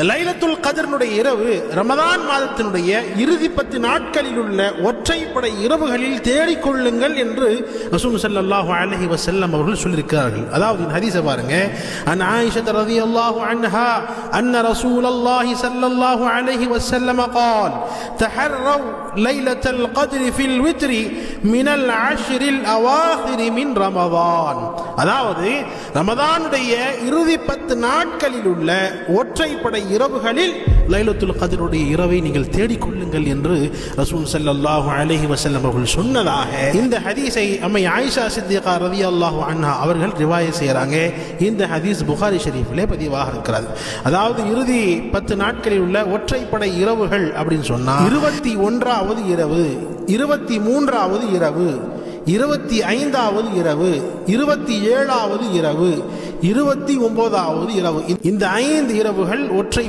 லைலத்துல் கத்ருடைய இரவு ரமதான் மாதத்தினுடைய இறுதி 10 நாட்களில் உள்ள ஒற்றைப்படை இரவுகளில் தேடிக்கொள்ளுங்கள் என்று ரசூல் ஸல்லல்லாஹு அலைஹி வஸல்லம் அவர்கள் சொல்லியிருக்கிறார்கள். அதாவது இந்த ஹதீஸை பாருங்க. அன் ஆயிஷா ரலியல்லாஹு அன்ஹா அன்ன ரசூலல்லாஹி ஸல்லல்லாஹு அலைஹி வஸல்லம் قال تحروا ليلة القدر في الوتر من العشر الأواخر من رمضان. அதாவது ரமதானுடைய இறுதி 10 நாட்களில் உள்ள ஒற்றைப்படை இரவுகளில் லைலத்துல் கத்ருடைய இரவை நீங்கள் தேடிக்கொள்ளுங்கள் என்று ரசூல் ஸல்லல்லாஹு அலைஹி வஸல்லம் அவர்கள் சொன்னதாக இந்த ஹதீஸை அம்மை ஆயிஷா சித்திகா ரலியல்லாஹு அன்ஹா அவர்கள் ரிவாயத் செய்றாங்க. இந்த ஹதீஸ் புகாரி ஷரீஃபிலே பதிவாக இருக்கிறது. அதாவது இறுதி 10 நாட்களில் உள்ள ஒற்றைப்படை இரவுகள் அப்படின்னு சொன்னா 21வது இரவு, 23வது இரவு, 25வது இரவு, 27வது இரவு, 29வது இரவு, இந்த 5 இரவுகள் ஒற்றை